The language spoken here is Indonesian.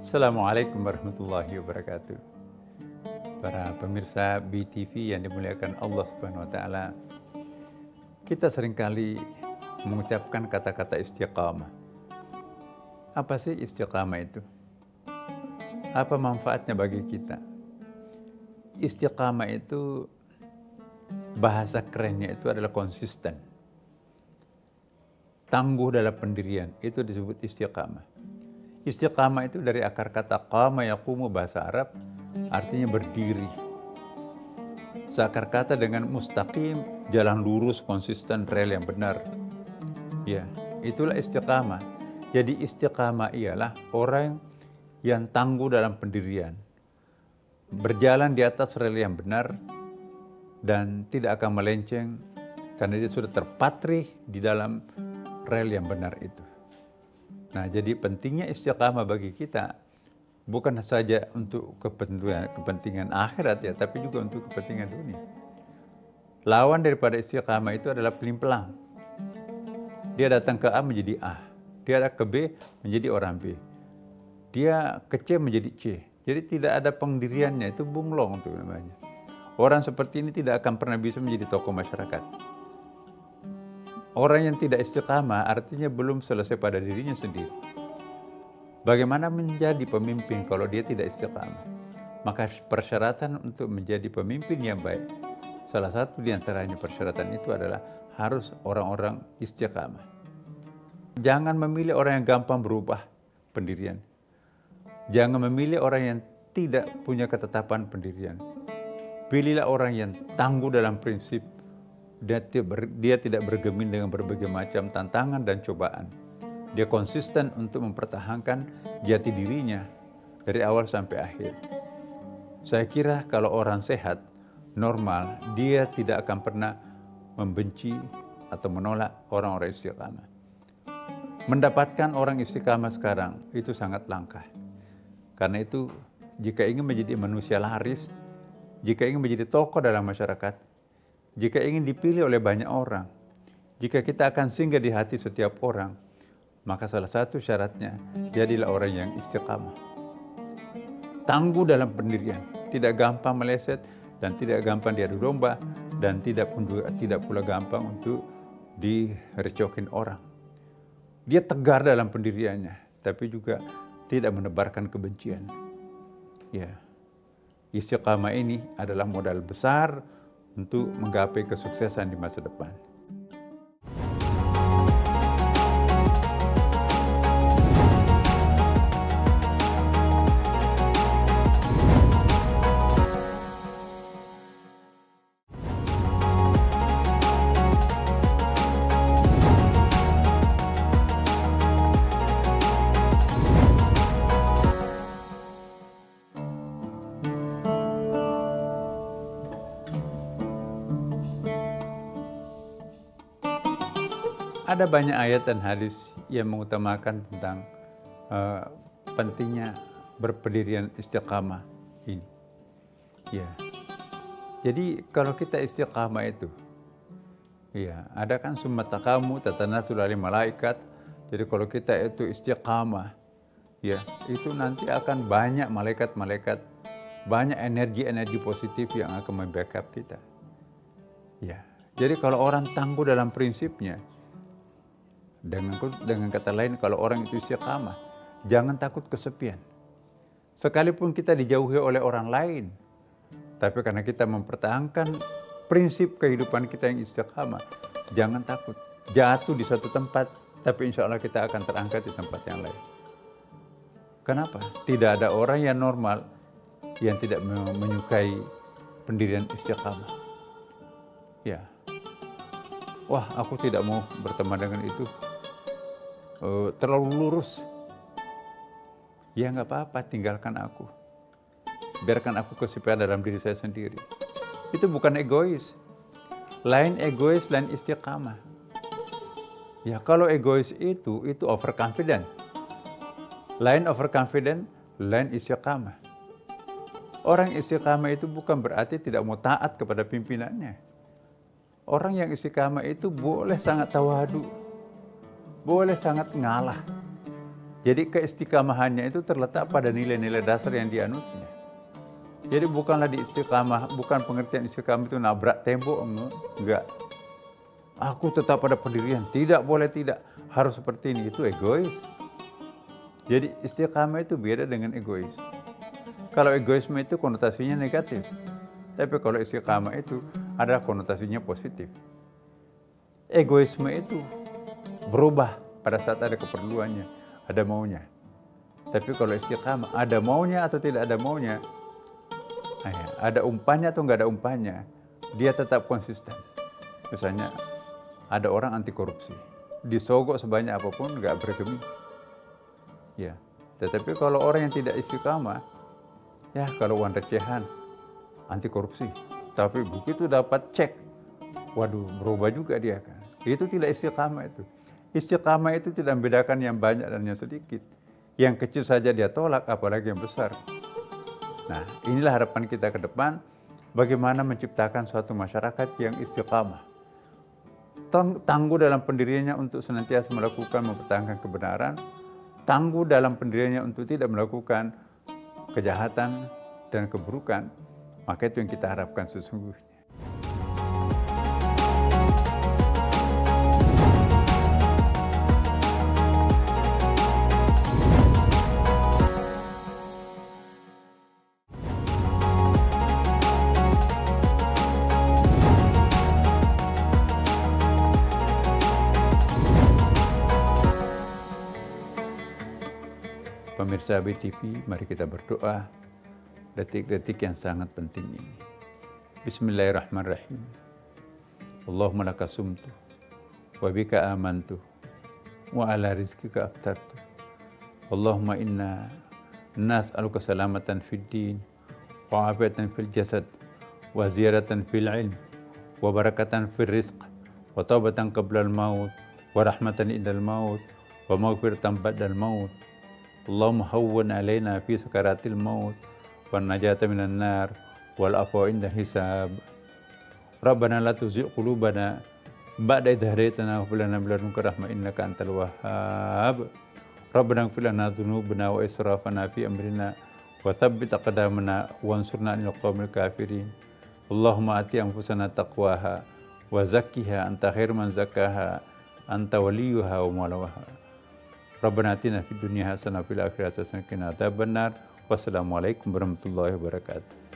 Assalamualaikum warahmatullahi wabarakatuh. Para pemirsa BTV yang dimuliakan Allah Subhanahu wa taala. Kita seringkali mengucapkan kata-kata istiqamah. Apa sih istiqamah itu? Apa manfaatnya bagi kita? Istiqamah itu bahasa kerennya itu adalah konsisten. Tangguh dalam pendirian, itu disebut istiqamah. Istiqamah itu dari akar kata qama yaqumu bahasa Arab, artinya berdiri. Seakar kata dengan mustaqim, jalan lurus, konsisten, rel yang benar. Ya, itulah istiqamah. Jadi istiqamah ialah orang yang tangguh dalam pendirian, berjalan di atas rel yang benar dan tidak akan melenceng karena dia sudah terpatri di dalam rel yang benar itu. Nah, jadi pentingnya istiqamah bagi kita bukan saja untuk kepentingan akhirat ya, tapi juga untuk kepentingan dunia. Lawan daripada istiqamah itu adalah pelimpelang. Dia datang ke A menjadi A, dia ada ke B menjadi orang B, dia ke C menjadi C. Jadi tidak ada pendiriannya, itu bunglong itu namanya. Orang seperti ini tidak akan pernah bisa menjadi tokoh masyarakat. Orang yang tidak istiqamah artinya belum selesai pada dirinya sendiri. Bagaimana menjadi pemimpin kalau dia tidak istiqamah? Maka persyaratan untuk menjadi pemimpin yang baik, salah satu di antaranya persyaratan itu adalah harus orang-orang istiqamah. Jangan memilih orang yang gampang berubah pendirian. Jangan memilih orang yang tidak punya ketetapan pendirian. Pilihlah orang yang tangguh dalam prinsip. Dia tidak bergeming dengan berbagai macam tantangan dan cobaan. Dia konsisten untuk mempertahankan jati dirinya dari awal sampai akhir. Saya kira kalau orang sehat, normal, dia tidak akan pernah membenci atau menolak orang-orang istiqamah. Mendapatkan orang istiqamah sekarang itu sangat langka. Karena itu, jika ingin menjadi manusia laris, jika ingin menjadi tokoh dalam masyarakat, jika ingin dipilih oleh banyak orang, jika kita akan singgah di hati setiap orang, maka salah satu syaratnya, jadilah orang yang istiqamah. Tangguh dalam pendirian, tidak gampang meleset, dan tidak gampang diadu domba, dan tidak pula gampang untuk direcokin orang. Dia tegar dalam pendiriannya, tapi juga tidak menebarkan kebencian. Ya, istiqamah ini adalah modal besar untuk menggapai kesuksesan di masa depan. Ada banyak ayat dan hadis yang mengutamakan tentang pentingnya berpendirian istiqamah ini. Ya. Jadi kalau kita istiqamah itu, ya, ada kan summa taqamu tatanazzalu alaihim malaikat. Jadi kalau kita itu istiqamah, ya, itu nanti akan banyak malaikat-malaikat, banyak energi-energi positif yang akan membackup kita. Ya. Jadi kalau orang tangguh dalam prinsipnya, dengan kata lain, kalau orang itu istiqamah, jangan takut kesepian. Sekalipun kita dijauhi oleh orang lain, tapi karena kita mempertahankan prinsip kehidupan kita yang istiqamah, jangan takut jatuh di satu tempat, tapi insya Allah kita akan terangkat di tempat yang lain. Kenapa? Tidak ada orang yang normal yang tidak menyukai pendirian istiqamah. Ya, wah, aku tidak mau berteman dengan itu, terlalu lurus. Ya nggak apa-apa, tinggalkan aku. Biarkan aku kesepian dalam diri saya sendiri. Itu bukan egois. Lain egois, lain istiqamah. Ya kalau egois itu overconfident. Lain overconfident, lain istiqamah. Orang istiqamah itu bukan berarti tidak mau taat kepada pimpinannya. Orang yang istiqamah itu boleh sangat tawadu, boleh sangat ngalah. Jadi keistiqamahannya itu terletak pada nilai-nilai dasar yang dianutnya. Jadi bukanlah di istiqamah, bukan pengertian istiqamah itu nabrak tembok, enggak. Aku tetap pada pendirian, tidak boleh tidak, harus seperti ini, itu egois. Jadi istiqamah itu beda dengan egois. Kalau egoisme itu konotasinya negatif, tapi kalau istiqamah itu adalah konotasinya positif. Egoisme itu berubah pada saat ada keperluannya, ada maunya. Tapi kalau istiqamah, ada maunya atau tidak ada maunya, ada umpannya atau nggak ada umpannya, dia tetap konsisten. Misalnya ada orang anti korupsi, disogok sebanyak apapun nggak bergeming. Ya, tetapi kalau orang yang tidak istiqamah, ya kalau uang recehan, anti korupsi, tapi begitu dapat cek, waduh berubah juga dia kan. Itu tidak istiqamah itu. Istiqamah itu tidak membedakan yang banyak dan yang sedikit. Yang kecil saja dia tolak, apalagi yang besar. Nah, inilah harapan kita ke depan, bagaimana menciptakan suatu masyarakat yang istiqamah. Tangguh dalam pendiriannya untuk senantiasa melakukan, mempertahankan kebenaran, tangguh dalam pendiriannya untuk tidak melakukan kejahatan dan keburukan, maka itu yang kita harapkan sesungguhnya. Pemirsa BTV, mari kita berdoa detik-detik yang sangat penting ini. Bismillahirrahmanirrahim. Allahumma laka sumtu, wa bika amantu, wa ala rizkika aftartu. Allahumma inna nas'aluka salamatan fid din, wa afiatan fil jasad, wa ziyaratan fil ilm, wa barakatan fil rizq, wa taubatan qabla al-maut, wa rahmatan indal maut, wa maghfiratan ba'dal maut. Allahumma hawwan alaina fi sakaratil maut wan najata minan nar wal afwa inda hisab. Rabbana la tuzigh qulubana ba'da idh hadaytana wa hab lana min ladunka rahmah innaka antal wahhab. Rabbana ighfir lana dhunubana wa israfana fi amrina wa thabbit aqdamana wansurna 'alal qaumil kafirin. Allahumma ati anfusana taqwaha wa zakkiha anta khairu man zakkaha anta waliyuha wa mawlaha. Rabbana atina fid dunya hasanah wa fil akhirati hasanah wa qina adzabannar. Wassalamualaikum warahmatullahi wabarakatuh.